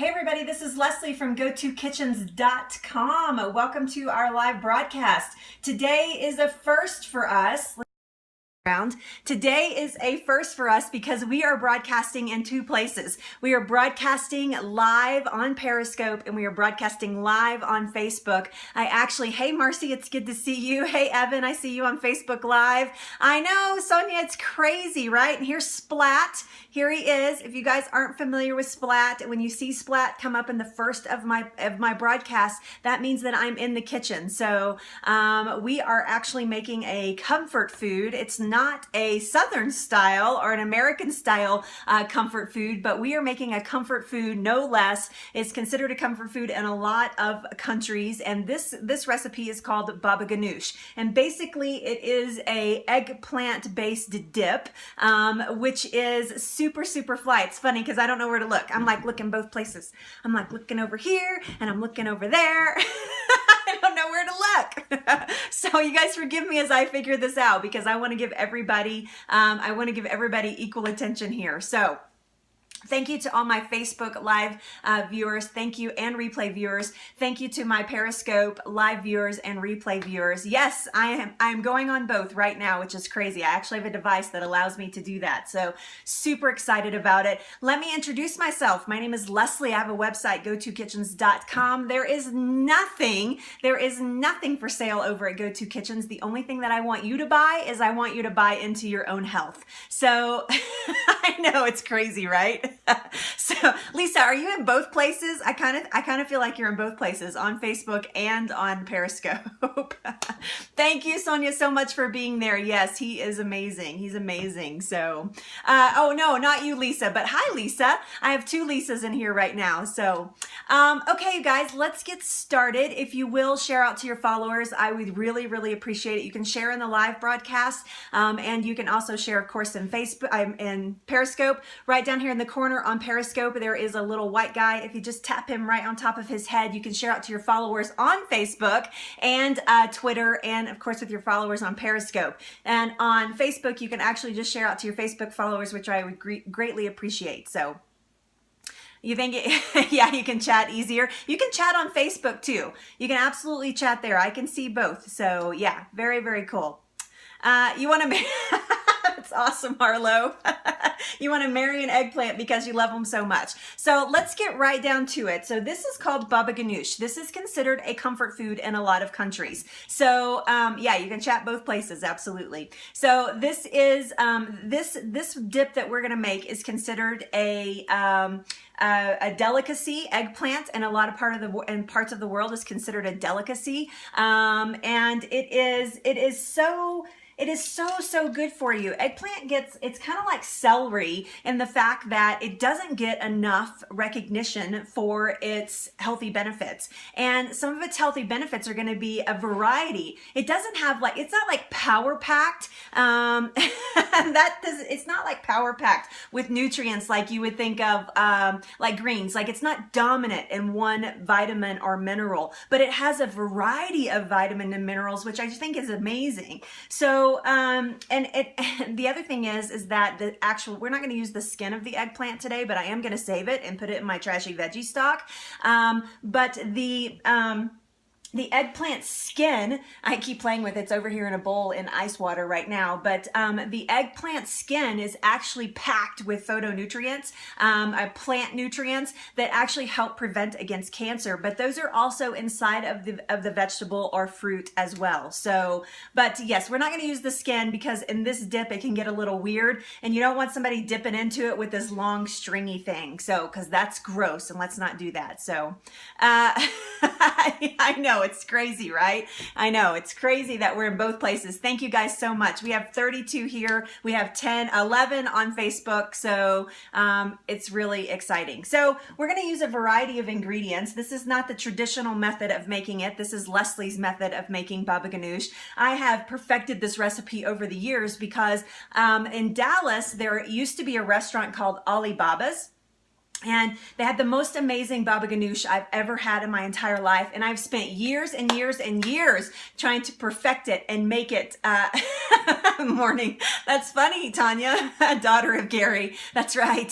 Hey everybody, this is Leslie from GoToKitchens.com. Welcome to our live broadcast. Today is a first for us. Today is a first for us because we are broadcasting in two places. We are broadcasting live on Periscope and we are broadcasting live on Facebook. Hey Marcy, it's good to see you. Hey Evan, I see you on Facebook Live. I know, Sonia, it's crazy, right? And here's Splat. Here he is. If you guys aren't familiar with Splat, when you see Splat come up in the first of my broadcast, that means that I'm in the kitchen. So we are actually making a comfort food. It's not a Southern style or an American style comfort food, but we are making a comfort food, no less. It's considered a comfort food in a lot of countries, and this recipe is called baba ganoush. And basically, it is a eggplant-based dip, which is super fly. It's funny because I don't know where to look. I'm like looking both places. I'm like looking over here and I'm looking over there. I don't know where to look. So you guys forgive me as I figure this out because I want to give everybody equal attention here. So thank you to all my Facebook Live viewers. Thank you, and replay viewers. Thank you to my Periscope Live viewers and replay viewers. Yes, I am going on both right now, which is crazy. I actually have a device that allows me to do that. So super excited about it. Let me introduce myself. My name is Leslie. I have a website, GoToKitchens.com. There is nothing for sale over at GoToKitchens. The only thing that I want you to buy is I want you to buy into your own health. So I know it's crazy, right? So Lisa, are you in both places? I kind of feel like you're in both places, on Facebook and on Periscope. Thank you, Sonia, so much for being there. Yes, he is amazing. He's amazing. So, oh no, not you, Lisa, but hi, Lisa. I have two Lisas in here right now. So, okay, you guys, let's get started. If you will share out to your followers, I would really appreciate it. You can share in the live broadcast, and you can also share, of course, in Facebook, in Periscope. Right down here in the corner on Periscope, there is a little white guy. If you just tap him right on top of his head, you can share out to your followers on Facebook and Twitter, and of course with your followers on Periscope. And on Facebook, you can actually just share out to your Facebook followers, which I would greatly appreciate. So you think yeah, you can chat easier. You can chat on Facebook too. You can absolutely chat there. I can see both. So yeah, very cool. You want to That's awesome, Harlow. You want to marry an eggplant because you love them so much. So let's get right down to it. So this is called baba ganoush. This is considered a comfort food in a lot of countries. So yeah, you can chat both places, absolutely. So this is this dip that we're gonna make is considered a delicacy. Eggplant in a lot of parts of the world is considered a delicacy, and it is so good for you. Eggplant it's kind of like celery in the fact that it doesn't get enough recognition for its healthy benefits. And some of its healthy benefits are going to be a variety. It doesn't have it's not like power packed. It's not like power packed with nutrients like you would think of like greens. Like it's not dominant in one vitamin or mineral, but it has a variety of vitamin and minerals, which I just think is amazing. So and the other thing is that we're not going to use the skin of the eggplant today, but I am going to save it and put it in my trashy veggie stock. But the eggplant skin, I keep playing with it. It's over here in a bowl in ice water right now. But the eggplant skin is actually packed with phytonutrients, plant nutrients that actually help prevent against cancer. But those are also inside of the vegetable or fruit as well. So, but yes, we're not going to use the skin because in this dip it can get a little weird, and you don't want somebody dipping into it with this long stringy thing. So, because that's gross, and let's not do that. So, I know. It's crazy, right? I know it's crazy that we're in both places. Thank you guys so much. We have 32 here. We have 11 on Facebook. So it's really exciting. So we're going to use a variety of ingredients. This is not the traditional method of making it. This is Leslie's method of making baba ganoush. I have perfected this recipe over the years because in Dallas, there used to be a restaurant called Alibaba's. And they had the most amazing baba ganoush I've ever had in my entire life. And I've spent years and years and years trying to perfect it and make it, morning. That's funny, Tanya, daughter of Gary. That's right.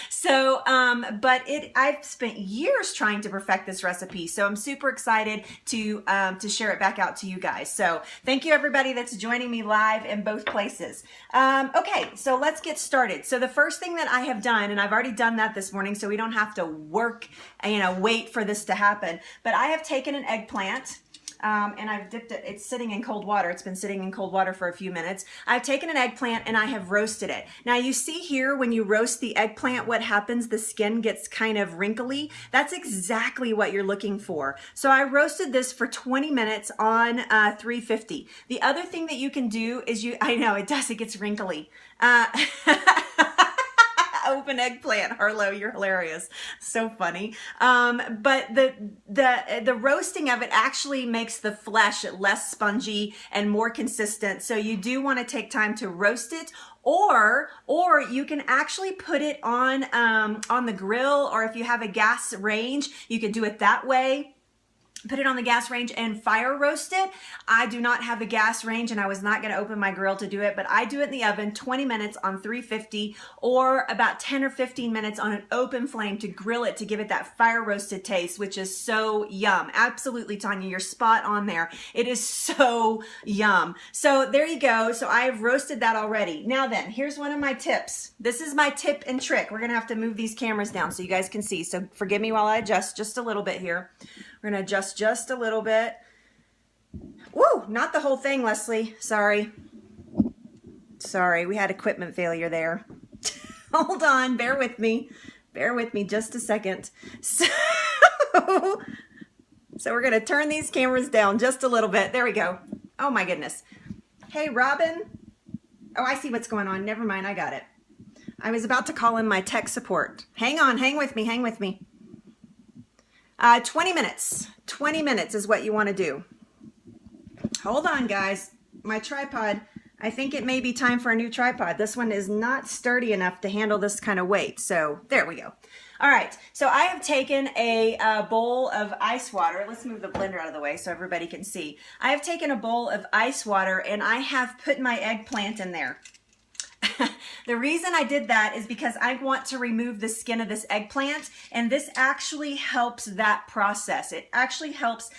So, I've spent years trying to perfect this recipe. So I'm super excited to share it back out to you guys. So thank you everybody that's joining me live in both places. Okay, so let's get started. So the first thing that I have done, and I've already done that this morning, so we don't have to work, wait for this to happen. But I have taken an eggplant, and I've dipped it. It's sitting in cold water. It's been sitting in cold water for a few minutes. I've taken an eggplant and I have roasted it. Now you see here when you roast the eggplant, what happens? The skin gets kind of wrinkly. That's exactly what you're looking for. So I roasted this for 20 minutes on 350. The other thing that you can do is I know it does, it gets wrinkly. Open eggplant, Harlow, you're hilarious. So funny. But the roasting of it actually makes the flesh less spongy and more consistent. So you do want to take time to roast it, or you can actually put it on the grill, or if you have a gas range, you can do it that way. Put it on the gas range and fire roast it. I do not have a gas range and I was not going to open my grill to do it, but I do it in the oven 20 minutes on 350 or about 10 or 15 minutes on an open flame to grill it to give it that fire roasted taste, which is so yum. Absolutely, Tanya, you're spot on there. It is so yum. So there you go. So I've roasted that already. Now then, here's one of my tips. This is my tip and trick. We're going to have to move these cameras down so you guys can see. So forgive me while I adjust just a little bit here. We're going to adjust just a little bit. Woo, not the whole thing, Leslie. Sorry. Sorry, we had equipment failure there. Hold on, bear with me. Bear with me just a second. So we're going to turn these cameras down just a little bit. There we go. Oh my goodness. Hey, Robin. Oh, I see what's going on. Never mind, I got it. I was about to call in my tech support. Hang on, hang with me, hang with me. 20 minutes. 20 minutes is what you want to do. Hold on, guys. My tripod, I think it may be time for a new tripod. This one is not sturdy enough to handle this kind of weight. So there we go. All right. So I have taken a bowl of ice water. Let's move the blender out of the way so everybody can see. I have taken a bowl of ice water and I have put my eggplant in there. The reason I did that is because I want to remove the skin of this eggplant, and this actually helps that process. It actually helps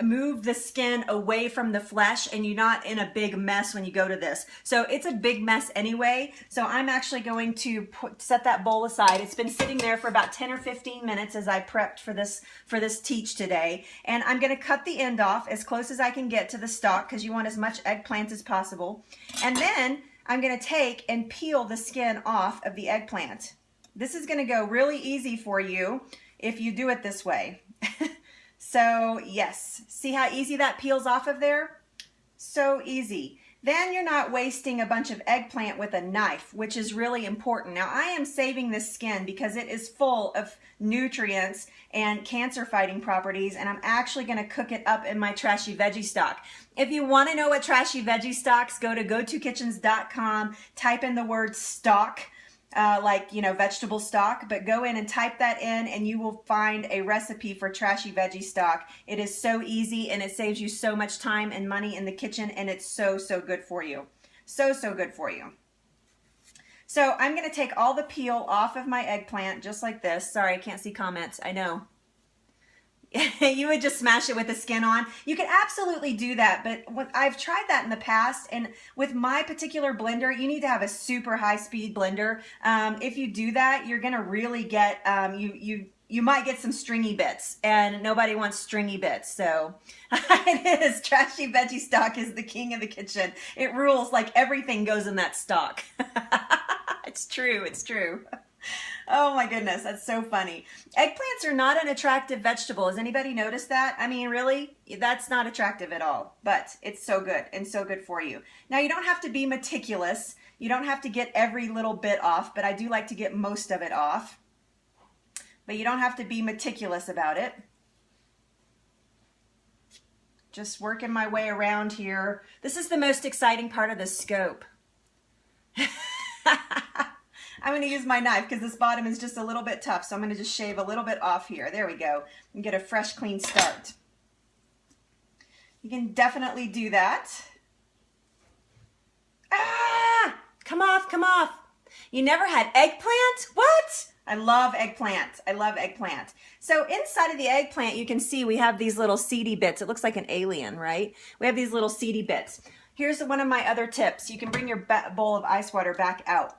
move the skin away from the flesh, and you're not in a big mess when you go to this. So it's a big mess anyway, so I'm actually going to set that bowl aside. It's been sitting there for about 10 or 15 minutes as I prepped for this teach today, and I'm going to cut the end off as close as I can get to the stalk because you want as much eggplant as possible. And then I'm going to take and peel the skin off of the eggplant. This is going to go really easy for you if you do it this way. So yes, see how easy that peels off of there? So easy. Then you're not wasting a bunch of eggplant with a knife, which is really important. Now I am saving this skin because it is full of nutrients and cancer fighting properties, and I'm actually going to cook it up in my trashy veggie stock. If you want to know what trashy veggie stocks, go to GoToKitchens.com, type in the word stock, like, vegetable stock, but go in and type that in and you will find a recipe for trashy veggie stock. It is so easy and it saves you so much time and money in the kitchen, and it's so, so good for you. So, so good for you. So I'm going to take all the peel off of my eggplant just like this. Sorry, I can't see comments. I know. You would just smash it with the skin on. You could absolutely do that, but I've tried that in the past, and with my particular blender, you need to have a super high-speed blender. If you do that, you're going to really get, you might get some stringy bits, and nobody wants stringy bits. So it is. Trashy veggie stock is the king of the kitchen. It rules. Like everything goes in that stock. It's true. It's true. Oh my goodness, that's so funny. Eggplants are not an attractive vegetable. Has anybody noticed that? I mean, really? That's not attractive at all, but it's so good and so good for you. Now, you don't have to be meticulous. You don't have to get every little bit off, but I do like to get most of it off. But you don't have to be meticulous about it. Just working my way around here. This is the most exciting part of the scope. I'm gonna use my knife because this bottom is just a little bit tough. So I'm gonna just shave a little bit off here. There we go. And get a fresh, clean start. You can definitely do that. Ah! Come off, come off. You never had eggplant? What? I love eggplant. I love eggplant. So inside of the eggplant, you can see we have these little seedy bits. It looks like an alien, right? We have these little seedy bits. Here's one of my other tips. You can bring your bowl of ice water back out.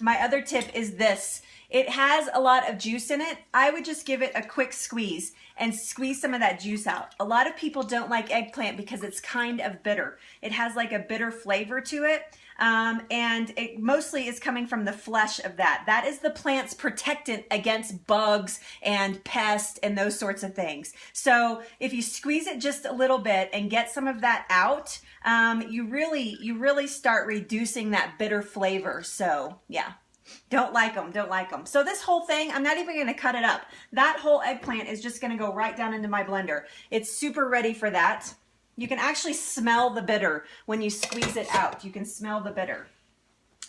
My other tip is this. It has a lot of juice in it. I would just give it a quick squeeze and squeeze some of that juice out. A lot of people don't like eggplant because it's kind of bitter. It has like a bitter flavor to it. And it mostly is coming from the flesh of that. That is the plant's protectant against bugs and pests and those sorts of things. So if you squeeze it just a little bit and get some of that out, you really start reducing that bitter flavor. So yeah. Don't like them, don't like them. So this whole thing, I'm not even gonna cut it up. That whole eggplant is just gonna go right down into my blender. It's super ready for that. You can actually smell the bitter when you squeeze it out. You can smell the bitter.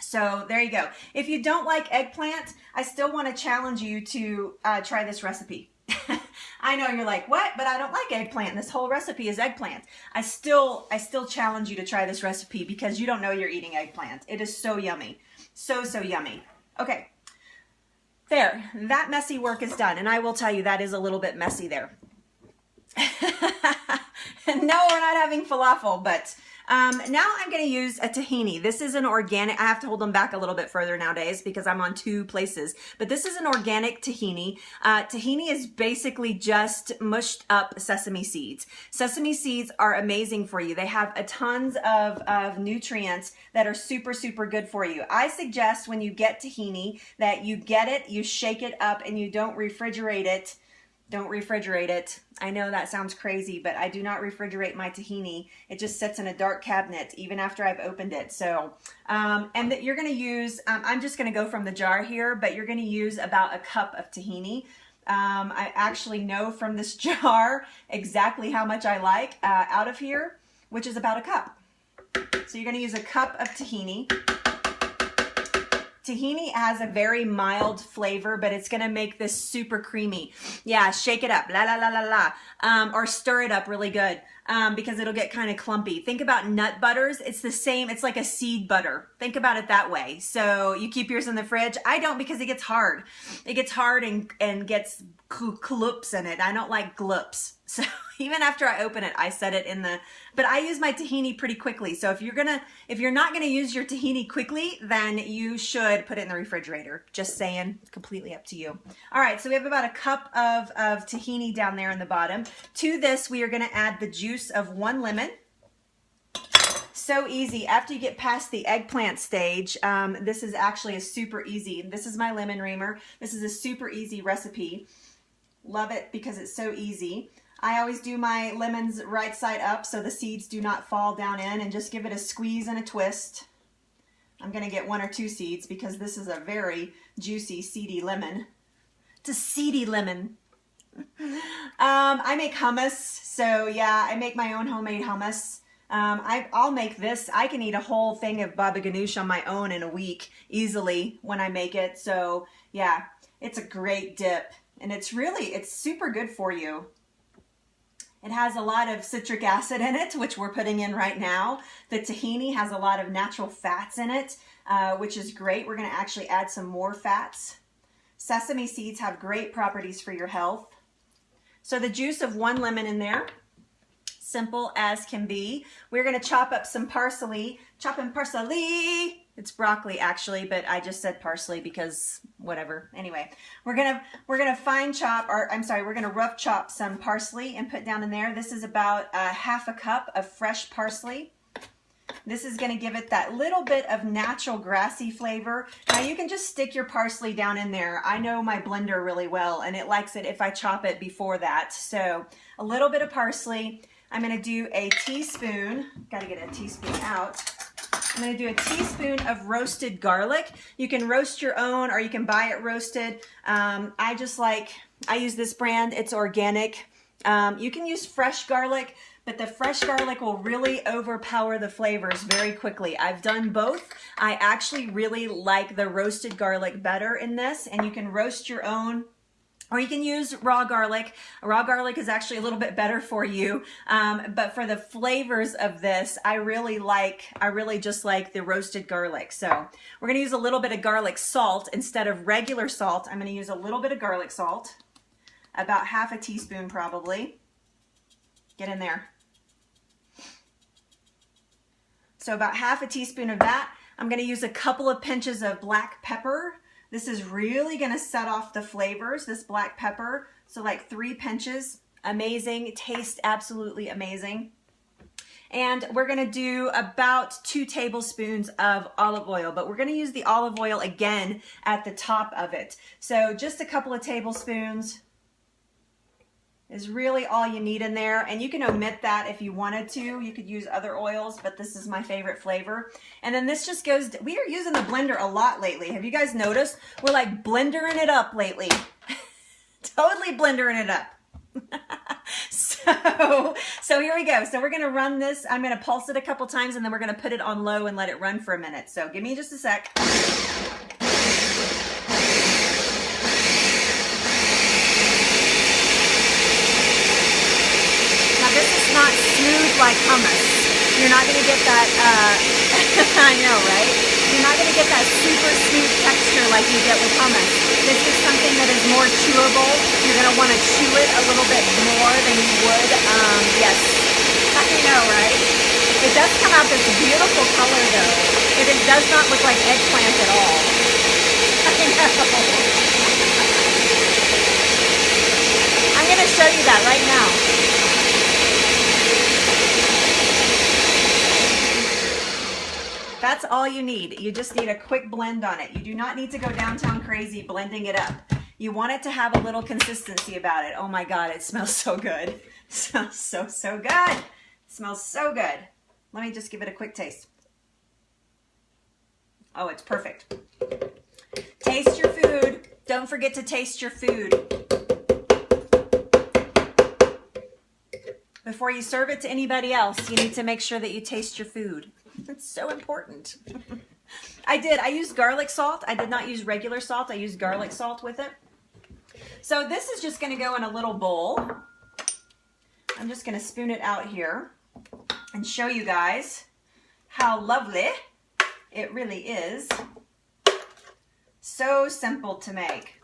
So there you go. If you don't like eggplant, I still wanna challenge you to try this recipe. I know you're like, what? But I don't like eggplant. This whole recipe is eggplant. I still challenge you to try this recipe because you don't know you're eating eggplant. It is so yummy. So yummy. Okay, there, that messy work is done. And I will tell you that is a little bit messy there. No, we're not having falafel, but now I'm going to use a tahini. This is an organic, I have to hold them back a little bit further nowadays because I'm on 2 places, but this is an organic tahini. Tahini is basically just mushed up sesame seeds. Sesame seeds are amazing for you. They have a tons of nutrients that are super good for you. I suggest when you get tahini that you get it, you shake it up, and you don't refrigerate it. Don't refrigerate it. I know that sounds crazy, but I do not refrigerate my tahini. It just sits in a dark cabinet even after I've opened it. So, and that you're going to use, I'm just going to go from the jar here, but you're going to use about a cup of tahini. I actually know from this jar exactly how much I like out of here, which is about a cup. So you're going to use a cup of tahini. Tahini has a very mild flavor, but it's gonna make this super creamy. Yeah, shake it up, la la la la la, or stir it up really good because it'll get kind of clumpy. Think about nut butters. It's the same. It's like a seed butter. Think about it that way. So you keep yours in the fridge. I don't because it gets hard. It gets hard and gets gloops in it. I don't like gloops. So even after I open it, I set it in the, but I use my tahini pretty quickly. So if you're not gonna use your tahini quickly, then you should put it in the refrigerator. Just saying, completely up to you. All right, so we have about a cup of tahini down there in the bottom. To this, we are gonna add the juice of 1 lemon. So easy. After you get past the eggplant stage, this is actually a super easy. This is my lemon reamer. This is a super easy recipe. Love it because it's so easy. I always do my lemons right side up so the seeds do not fall down in, and just give it a squeeze and a twist. I'm going to get 1 or 2 seeds because this is a very juicy, seedy lemon. It's a seedy lemon. I make hummus, so yeah, I make my own homemade hummus. I'll make this. I can eat a whole thing of baba ganoush on my own in a week easily when I make it. So yeah, it's a great dip, and it's super good for you. It has a lot of citric acid in it, which we're putting in right now. The tahini has a lot of natural fats in it, which is great. We're going to actually add some more fats. Sesame seeds have great properties for your health. So the juice of 1 lemon in there, simple as can be. We're going to chop up some parsley. Chop in parsley. It's broccoli actually, but I just said parsley because whatever. Anyway, we're gonna fine chop, or I'm sorry, we're gonna rough chop some parsley and put down in there. This is about half a cup of fresh parsley. This is gonna give it that little bit of natural grassy flavor. Now you can just stick your parsley down in there. I know my blender really well, and it likes it if I chop it before that. So a little bit of parsley. I'm gonna do a teaspoon, gotta get a teaspoon out. I'm going to do a teaspoon of roasted garlic. You can roast your own, or you can buy it roasted. I use this brand. It's organic. You can use fresh garlic, but the fresh garlic will really overpower the flavors very quickly. I've done both. I actually really like the roasted garlic better in this, and you can roast your own, or you can use raw garlic. Raw garlic is actually a little bit better for you. But for the flavors of this, I really just like the roasted garlic. So we're gonna use a little bit of garlic salt instead of regular salt. I'm gonna use a little bit of garlic salt, about half a teaspoon probably. Get in there. So about half a teaspoon of that. I'm gonna use a couple of pinches of black pepper. This is really gonna set off the flavors, this black pepper. So like 3 pinches, amazing, tastes absolutely amazing. And we're gonna do about 2 tablespoons of olive oil, but we're gonna use the olive oil again at the top of it. So just a couple of tablespoons is really all you need in there, and you can omit that if you wanted to. You could use other oils, but this is my favorite flavor. And then this just goes, we are using the blender a lot lately. Have you guys noticed? We're like blendering it up lately. Totally blendering it up. So here we go. So we're gonna run this. I'm gonna pulse it a couple times, and then we're gonna put it on low and let it run for a minute. So give me just a sec. This is not smooth like hummus. You're not going to get that, I know, right? You're not going to get that super smooth texture like you get with hummus. This is something that is more chewable. You're going to want to chew it a little bit more than you would, yes. I know, right? It does come out this beautiful color though. It does not look like eggplant at all. I know. I'm going to show you that right now. That's all you need. You just need a quick blend on it. You do not need to go downtown crazy blending it up. You want it to have a little consistency about it. Oh my God, it smells so good. It smells so good. It smells so good. Let me just give it a quick taste. Oh, it's perfect. Taste your food. Don't forget to taste your food. Before you serve it to anybody else, you need to make sure that you taste your food. It's so important. I used garlic salt. I did not use regular salt. I used garlic salt with it. So this is just going to go in a little bowl. I'm just going to spoon it out here and show you guys how lovely it really is. So simple to make.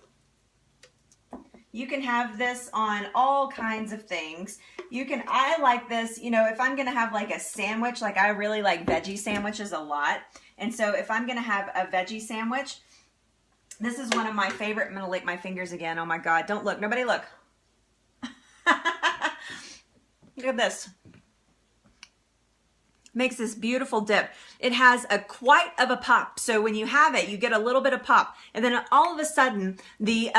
You can have this on all kinds of things. I like this, you know, if I'm gonna have like a sandwich, like I really like veggie sandwiches a lot. And so if I'm gonna have a veggie sandwich, this is one of my favorite. I'm gonna lick my fingers again. Oh my God, don't look, nobody look. Look at this. Makes this beautiful dip. It has quite of a pop. So when you have it, you get a little bit of pop, and then all of a sudden the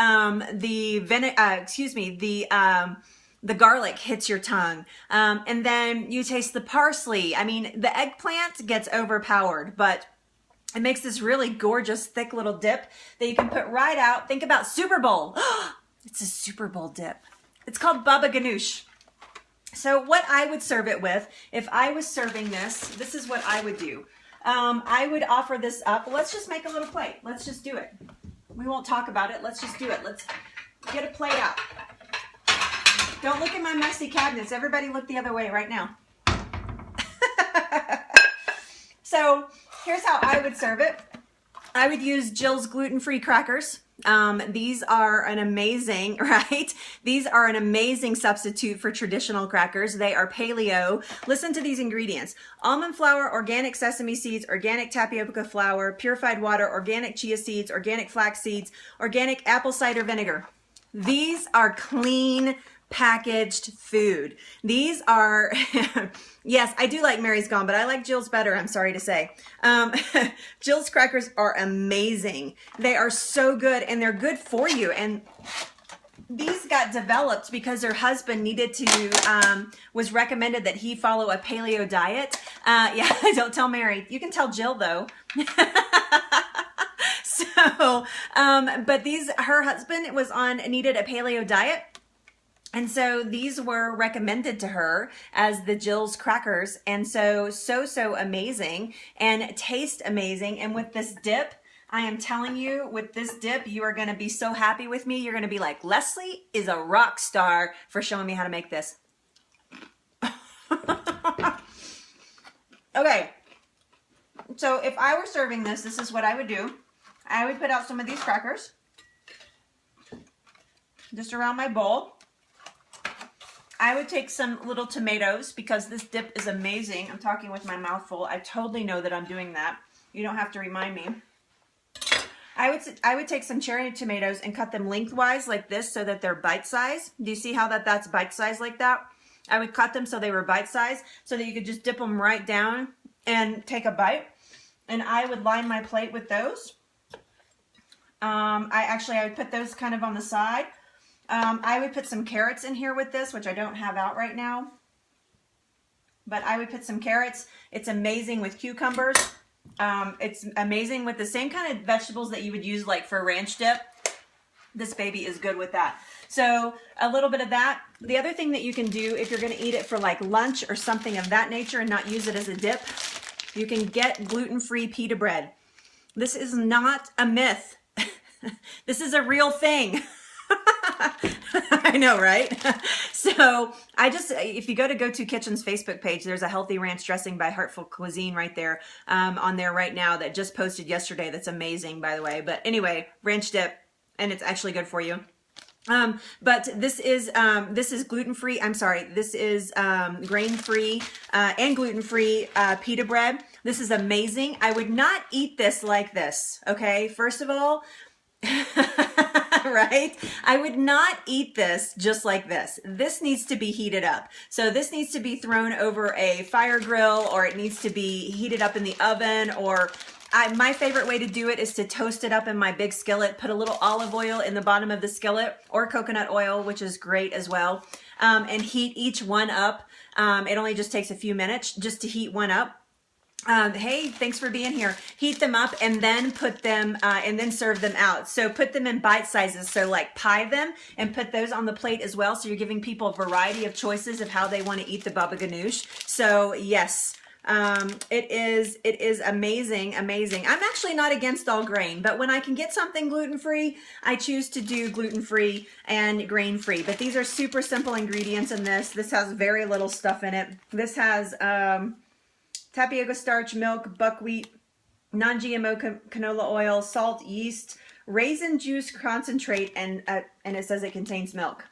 garlic hits your tongue, and then you taste the parsley. I mean, the eggplant gets overpowered, but it makes this really gorgeous, thick little dip that you can put right out. Think about Super Bowl. It's a Super Bowl dip. It's called Baba Ganoush. So what I would serve it with, if I was serving this, this is what I would do. I would offer this up. Let's just make a little plate. Let's just do it. We won't talk about it. Let's just do it. Let's get a plate out. Don't look at my messy cabinets. Everybody look the other way right now. So here's how I would serve it. I would use Jill's gluten-free crackers. These are an amazing, right? These are an amazing substitute for traditional crackers. They are paleo. Listen to these ingredients: almond flour, organic sesame seeds, organic tapioca flour, purified water, organic chia seeds, organic flax seeds, organic apple cider vinegar. These are clean packaged food. These are, yes, I do like Mary's Gone, but I like Jill's better, I'm sorry to say. Jill's crackers are amazing. They are so good, and they're good for you. And these got developed because her husband needed to, was recommended that he follow a paleo diet. Yeah, don't tell Mary. You can tell Jill though. So, but her husband needed a paleo diet. And so these were recommended to her as the Jill's crackers. And so amazing and taste amazing. And with this dip, I am telling you, with this dip, you are going to be so happy with me. You're going to be like, Leslie is a rock star for showing me how to make this. Okay. So if I were serving this, this is what I would do. I would put out some of these crackers just around my bowl. I would take some little tomatoes because this dip is amazing. I'm talking with my mouth full. I totally know that I'm doing that. You don't have to remind me. I would take some cherry tomatoes and cut them lengthwise like this so that they're bite-sized. Do you see how that's bite-sized like that? I would cut them so they were bite-sized so that you could just dip them right down and take a bite. And I would line my plate with those. I would put those kind of on the side. I would put some carrots in here with this, which I don't have out right now. But I would put some carrots. It's amazing with cucumbers. It's amazing with the same kind of vegetables that you would use like for ranch dip. This baby is good with that. So a little bit of that. The other thing that you can do if you're going to eat it for like lunch or something of that nature and not use it as a dip, you can get gluten-free pita bread. This is not a myth. This is a real thing. I know, right? So if you go to Kitchen's Facebook page, there's a healthy ranch dressing by Heartful Cuisine right there on there right now that just posted yesterday. That's amazing, by the way. But anyway, ranch dip, and it's actually good for you. But this is gluten-free. I'm sorry. This is grain-free and gluten-free pita bread. This is amazing. I would not eat this like this. Okay. First of all, right? I would not eat this just like this. This needs to be heated up. So this needs to be thrown over a fire grill, or it needs to be heated up in the oven, or my favorite way to do it is to toast it up in my big skillet, put a little olive oil in the bottom of the skillet, or coconut oil, which is great as well, and heat each one up. It only just takes a few minutes just to heat one up. Hey, thanks for being here. Heat them up and then put them, and then serve them out. So put them in bite sizes. So like pie them and put those on the plate as well. So you're giving people a variety of choices of how they want to eat the baba ganoush. So yes, it is amazing. I'm actually not against all grain, but when I can get something gluten-free, I choose to do gluten-free and grain-free. But these are super simple ingredients in this. This has very little stuff in it. This has, tapioca starch, milk, buckwheat, non-GMO canola oil, salt, yeast, raisin juice concentrate, and it says it contains milk.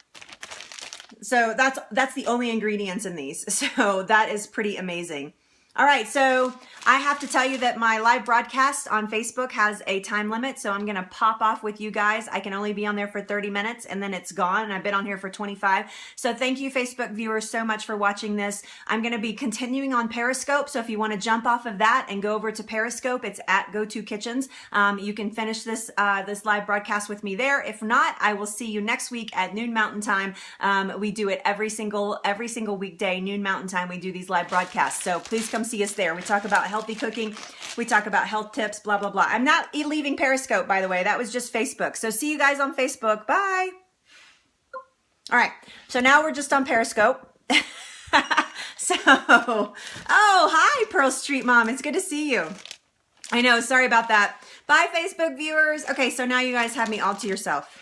So that's the only ingredients in these. So that is pretty amazing. All right, so I have to tell you that my live broadcast on Facebook has a time limit, so I'm going to pop off with you guys. I can only be on there for 30 minutes, and then it's gone, and I've been on here for 25. So thank you, Facebook viewers, so much for watching this. I'm going to be continuing on Periscope, so if you want to jump off of that and go over to Periscope, it's at @GoToKitchens. You can finish this live broadcast with me there. If not, I will see you next week at noon Mountain Time. We do it every single weekday, noon Mountain Time. We do these live broadcasts, so please come see us there. We talk about healthy cooking. We talk about health tips, blah, blah, blah. I'm not leaving Periscope, by the way. That was just Facebook. So see you guys on Facebook. Bye. All right. So now we're just on Periscope. Oh, hi, Pearl Street Mom. It's good to see you. I know. Sorry about that. Bye, Facebook viewers. Okay. So now you guys have me all to yourself.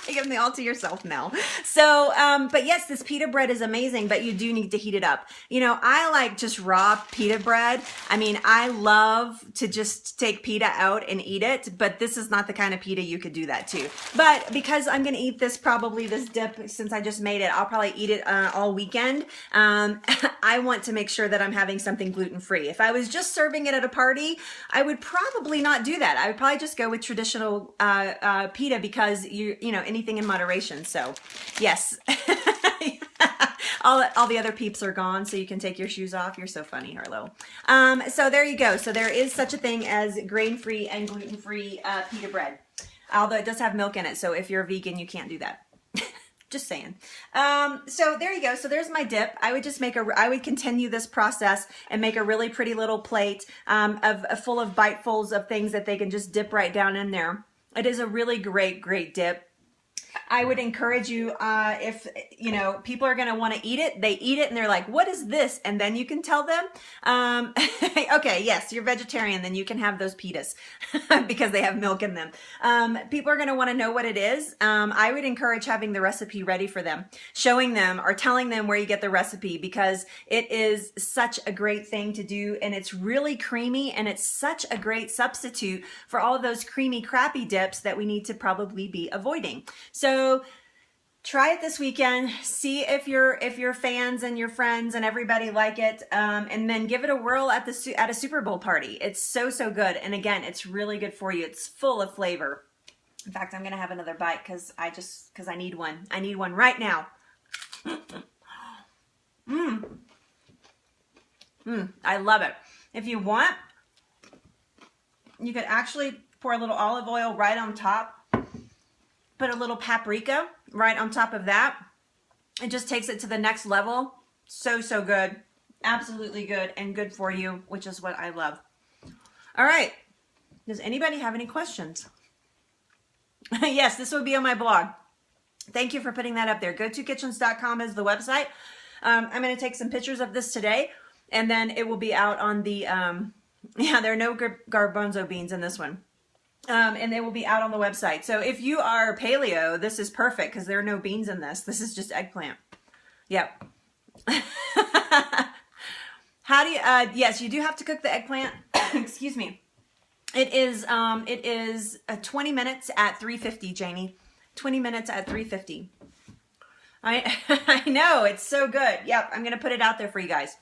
You have me all to yourself now. So, but yes, this pita bread is amazing, but you do need to heat it up. You know, I like just raw pita bread. I mean, I love to just take pita out and eat it, but this is not the kind of pita you could do that to. But because I'm going to eat this, this dip, since I just made it, I'll probably eat it all weekend. I want to make sure that I'm having something gluten-free. If I was just serving it at a party, I would probably not do that. I would probably just go with traditional pita because you know, anything in moderation. So yes, all the other peeps are gone, so you can take your shoes off. You're so funny, Harlow. So there you go. So there is such a thing as grain-free and gluten-free pita bread, although it does have milk in it. So if you're a vegan, you can't do that. Just saying. So there you go. So there's my dip. I would just I would continue this process and make a really pretty little plate full of bitefuls of things that they can just dip right down in there. It is a really great dip. I would encourage you, if, you know, people are going to want to eat it, they eat it and they're like, what is this? And then you can tell them, okay, yes, you're vegetarian, then you can have those pitas because they have milk in them. People are going to want to know what it is. I would encourage having the recipe ready for them, showing them or telling them where you get the recipe, because it is such a great thing to do, and it's really creamy, and it's such a great substitute for all of those creamy crappy dips that we need to probably be avoiding. So try it this weekend, see if your fans and your friends and everybody like it, and then give it a whirl at a Super Bowl party. It's so good, and again, it's really good for you. It's full of flavor. In fact, I'm gonna have another bite because I need one. I need one right now. I love it. If you want, you could actually pour a little olive oil right on top. Put a little paprika right on top of that. It just takes it to the next level. So good. Absolutely good and good for you, which is what I love. All right. Does anybody have any questions? Yes, this will be on my blog. Thank you for putting that up there. GoToKitchens.com is the website. I'm going to take some pictures of this today, and then it will be out on the, yeah, there are no garbanzo beans in this one. And they will be out on the website. So if you are paleo, this is perfect because there are no beans in this. This is just eggplant. Yep. How do you, yes, you do have to cook the eggplant. Excuse me. It is 20 minutes at 350, Janie. 20 minutes at 350. I know, it's so good. Yep, I'm going to put it out there for you guys.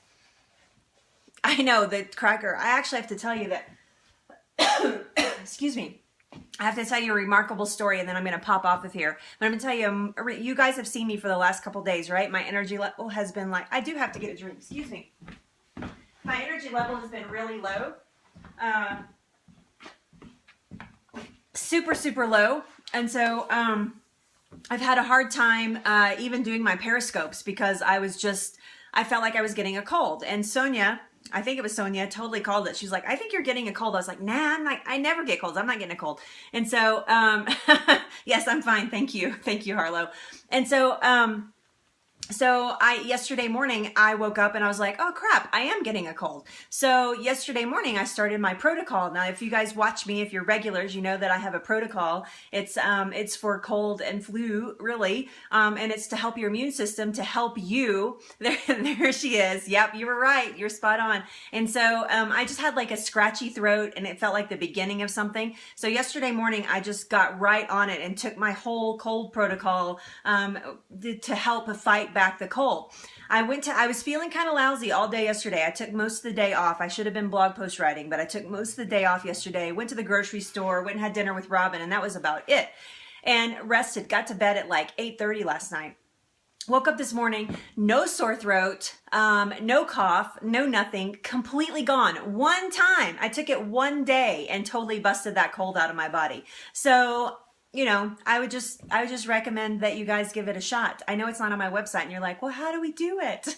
I know, the cracker. I actually have to tell you that, excuse me. I have to tell you a remarkable story, and then I'm going to pop off of here. But I'm going to tell you, you guys have seen me for the last couple days, right? My energy level has been like, I do have to get a drink. Excuse me. My energy level has been really low. Super low. And so I've had a hard time even doing my periscopes because I felt like I was getting a cold. And Sonia, I think it was Sonia, totally called it. She was like, I think you're getting a cold. I was like, nah, I never get colds. I'm not getting a cold. And so, yes, I'm fine. Thank you. Thank you, Harlow. And so, yesterday morning, I woke up and I was like, oh crap, I am getting a cold. So yesterday morning, I started my protocol. Now, if you guys watch me, if you're regulars, you know that I have a protocol. It's for cold and flu, really. And it's to help your immune system, to help you. There she is. Yep, you were right. You're spot on. And so, I just had like a scratchy throat and it felt like the beginning of something. So yesterday morning, I just got right on it and took my whole cold protocol, to help fight back the cold. I was feeling kind of lousy all day yesterday. I took most of the day off. I should have been blog post writing, but I took most of the day off yesterday. Went to the grocery store, went and had dinner with Robin, and that was about it. And rested, got to bed at like 8:30 last night. Woke up this morning, no sore throat, no cough, no nothing, completely gone. One time, I took it one day and totally busted that cold out of my body. So, you know, I would just recommend that you guys give it a shot. I know it's not on my website and you're like, well, how do we do it?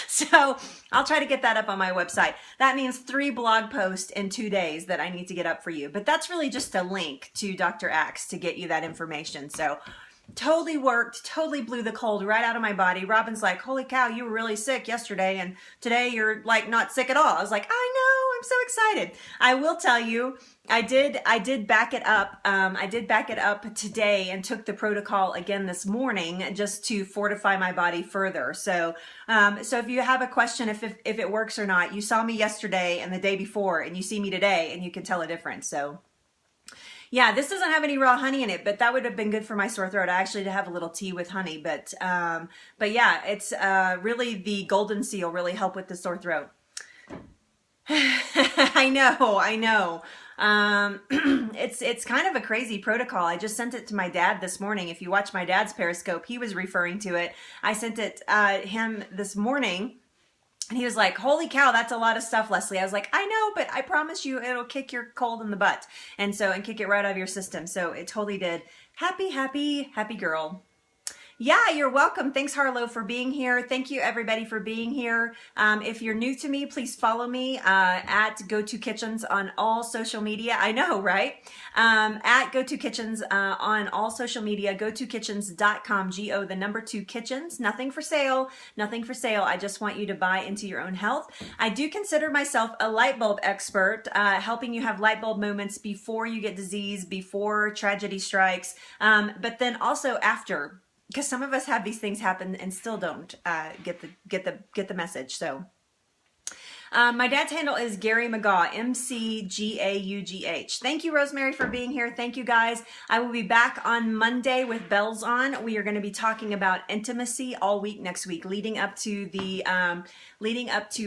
So I'll try to get that up on my website. That means 3 blog posts in 2 days that I need to get up for you. But that's really just a link to Dr. Axe to get you that information. So totally worked, totally blew the cold right out of my body. Robin's like, holy cow, you were really sick yesterday and today you're like not sick at all. I was like, I know, I'm so excited. I will tell you, I did back it up. I did back it up today and took the protocol again this morning just to fortify my body further. So, so if you have a question, if it works or not, you saw me yesterday and the day before and you see me today and you can tell a difference. So yeah, this doesn't have any raw honey in it, but that would have been good for my sore throat. I actually did have a little tea with honey, but yeah, it's really the golden seal really help with the sore throat. I know. It's kind of a crazy protocol. I just sent it to my dad this morning. If you watch my dad's Periscope, he was referring to it. I sent it him this morning. And he was like, holy cow, that's a lot of stuff, Leslie. I was like, I know, but I promise you it'll kick your cold in the butt. And kick it right out of your system. So it totally did. Happy girl. Yeah, you're welcome. Thanks, Harlow, for being here. Thank you, everybody, for being here. If you're new to me, please follow me at GoToKitchens on all social media. I know, right? At GoToKitchens on all social media, gotokitchens.com, Go, the number 2 kitchens. Nothing for sale, nothing for sale. I just want you to buy into your own health. I do consider myself a light bulb expert, helping you have light bulb moments before you get disease, before tragedy strikes, but then also after. Because some of us have these things happen and still don't get the message. So my dad's handle is Gary McGaugh, MCGAUGH. Thank you, Rosemary, for being here. Thank you, guys. I will be back on Monday with bells on. We are going to be talking about intimacy all week next week, leading up to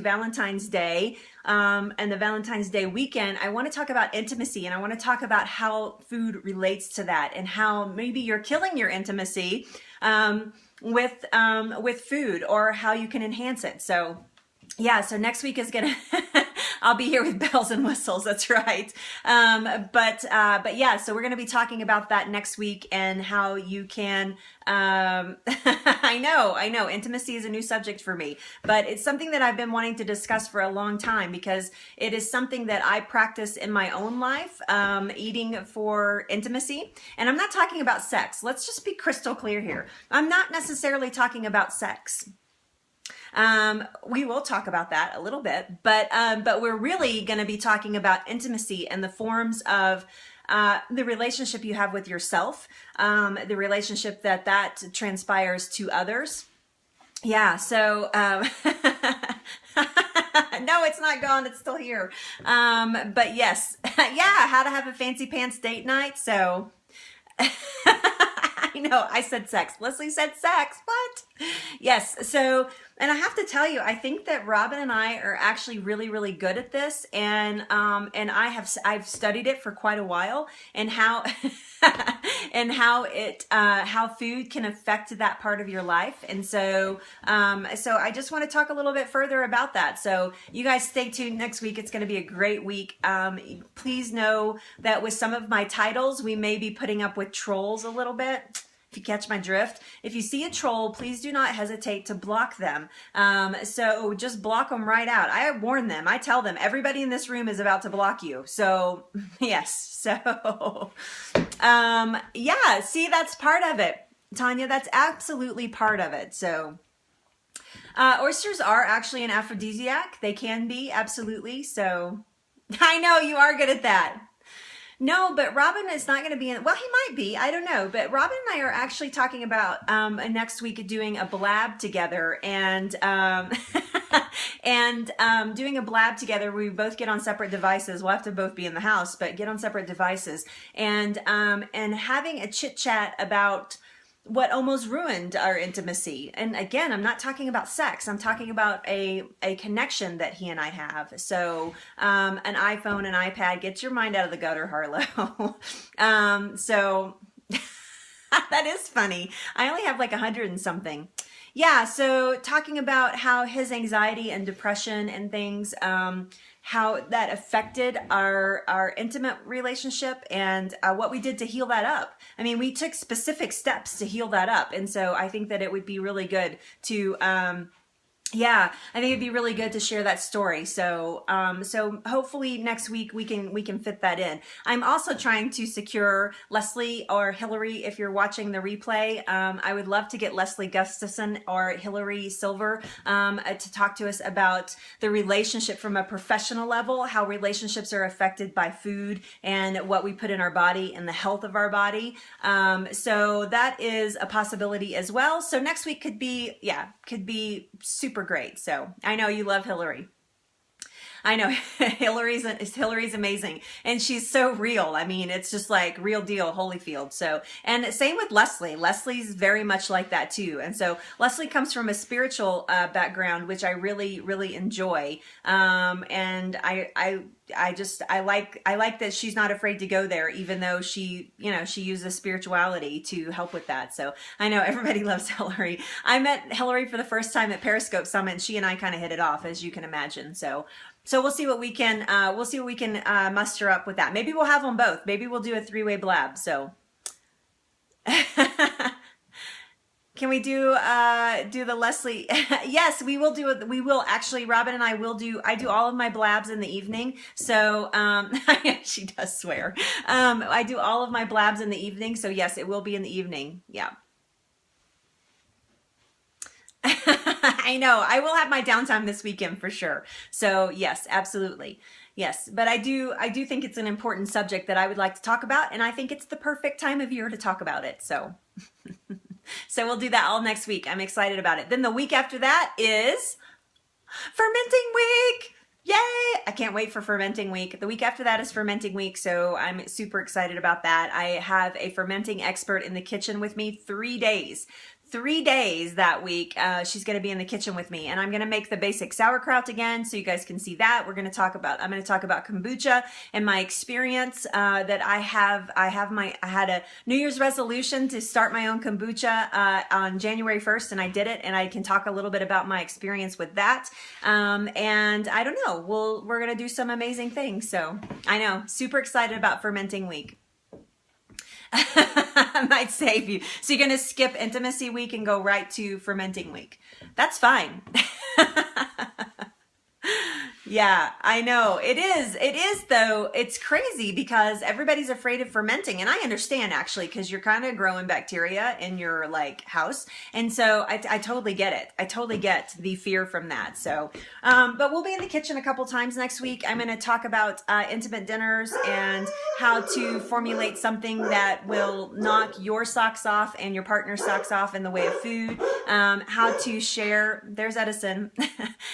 Valentine's Day and the Valentine's Day weekend. I want to talk about intimacy, and I want to talk about how food relates to that, and how maybe you're killing your intimacy with food, or how you can enhance it. So yeah, so next week is gonna I'll be here with bells and whistles. That's right. But yeah, so we're gonna be talking about that next week, and how you can. I know. Intimacy is a new subject for me, but it's something that I've been wanting to discuss for a long time, because it is something that I practice in my own life, eating for intimacy. And I'm not talking about sex. Let's just be crystal clear here. I'm not necessarily talking about sex. We will talk about that a little bit, but we're really going to be talking about intimacy and the forms of the relationship you have with yourself, the relationship that transpires to others. Yeah, so no, it's not gone. It's still here. But yes, yeah, how to have a fancy pants date night. So I know, I said sex. Leslie said sex. What? Yes. So, and I have to tell you, I think that Robin and I are actually really, really good at this. And I've studied it for quite a while, and how, and how food can affect that part of your life. And so, so I just want to talk a little bit further about that. So you guys stay tuned next week. It's going to be a great week. Please know that with some of my titles, we may be putting up with trolls a little bit. If you catch my drift, if you see a troll, please do not hesitate to block them. So just block them right out. I warn them. I tell them, everybody in this room is about to block you. So yes. So yeah, see, that's part of it. Tanya, that's absolutely part of it. So oysters are actually an aphrodisiac. They can be, absolutely. So I know you are good at that. No, but Robin is not going to be in, well, he might be, I don't know, but Robin and I are actually talking about next week doing a blab together, and doing a blab together. We both get on separate devices. We'll have to both be in the house, but get on separate devices, and having a chit chat about what almost ruined our intimacy. And again, I'm not talking about sex. I'm talking about a connection that he and I have. So an iPhone, an iPad, get your mind out of the gutter, Harlow. So that is funny. I only have like 100 and something. Yeah, so talking about how his anxiety and depression and things, how that affected our intimate relationship, and what we did to heal that up. I mean, we took specific steps to heal that up. And so I think that it would be really good to, yeah, I think it'd be really good to share that story. So, so hopefully next week we can fit that in. I'm also trying to secure Leslie or Hillary. If you're watching the replay, I would love to get Leslie Gustafson or Hillary Silver to talk to us about the relationship from a professional level, how relationships are affected by food and what we put in our body and the health of our body. So that is a possibility as well. So next week could be, yeah, could be super great. So I know you love Hillary. I know Hillary's amazing, and she's so real. I mean, it's just like real deal, Holyfield. So, and same with Leslie. Leslie's very much like that too. And so Leslie comes from a spiritual background, which I really, really enjoy. And I like that she's not afraid to go there, even though she, you know, she uses spirituality to help with that. So I know everybody loves Hillary. I met Hillary for the first time at Periscope Summit, and she and I kind of hit it off, as you can imagine. So we'll see what we can, muster up with that. Maybe we'll have them both. Maybe we'll do a three-way blab. So Can we do the Leslie? Yes, we will do it. We will actually, Robin and I will do, I do all of my blabs in the evening. So, she does swear. I do all of my blabs in the evening. So yes, it will be in the evening. Yeah. I know. I will have my downtime this weekend for sure. So yes, absolutely. Yes, but I do think it's an important subject that I would like to talk about, and I think it's the perfect time of year to talk about it. So so we'll do that all next week. I'm excited about it. Then the week after that is fermenting week. Yay! I can't wait for fermenting week. The week after that is fermenting week, so I'm super excited about that. I have a fermenting expert in the kitchen with me 3 days. 3 days that week. She's going to be in the kitchen with me, and I'm going to make the basic sauerkraut again, so you guys can see that. I'm going to talk about kombucha and my experience that I had a New Year's resolution to start my own kombucha on January 1st, and I did it, and I can talk a little bit about my experience with that. And I don't know, we're going to do some amazing things. So I know, super excited about fermenting week. I might save you. So you're going to skip intimacy week and go right to fermenting week. That's fine. Yeah, I know. It is though. It's crazy because everybody's afraid of fermenting. And I understand actually, because you're kind of growing bacteria in your like house. And so I totally get it. I totally get the fear from that. So, but we'll be in the kitchen a couple times next week. I'm going to talk about intimate dinners and how to formulate something that will knock your socks off and your partner's socks off in the way of food. How to share, there's Edison,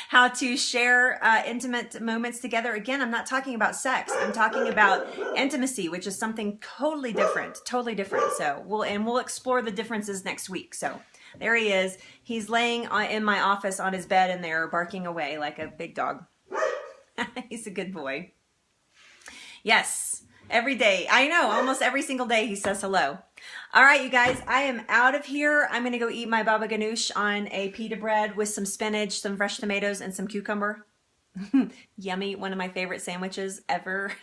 how to share intimate moments together. Again, I'm not talking about sex. I'm talking about intimacy, which is something totally different, totally different. So we'll explore the differences next week. So there he is. He's laying in my office on his bed in there, barking away like a big dog. He's a good boy. Yes, every day. I know, almost every single day he says hello. All right, you guys, I am out of here. I'm going to go eat my baba ganoush on a pita bread with some spinach, some fresh tomatoes, and some cucumber. Yummy, one of my favorite sandwiches ever.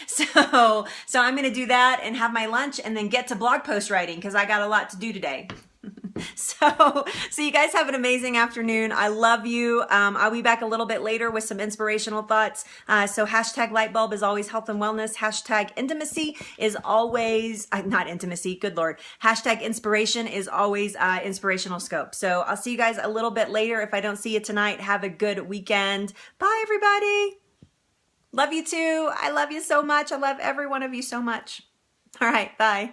So I'm going to do that and have my lunch and then get to blog post writing because I got a lot to do today. So you guys have an amazing afternoon. I love you. I'll be back a little bit later with some inspirational thoughts. So hashtag lightbulb is always health and wellness. Hashtag intimacy is always, not intimacy, good Lord. Hashtag inspiration is always inspirational scope. So I'll see you guys a little bit later. If I don't see you tonight, have a good weekend. Bye, everybody. Love you too. I love you so much. I love every one of you so much. All right, bye.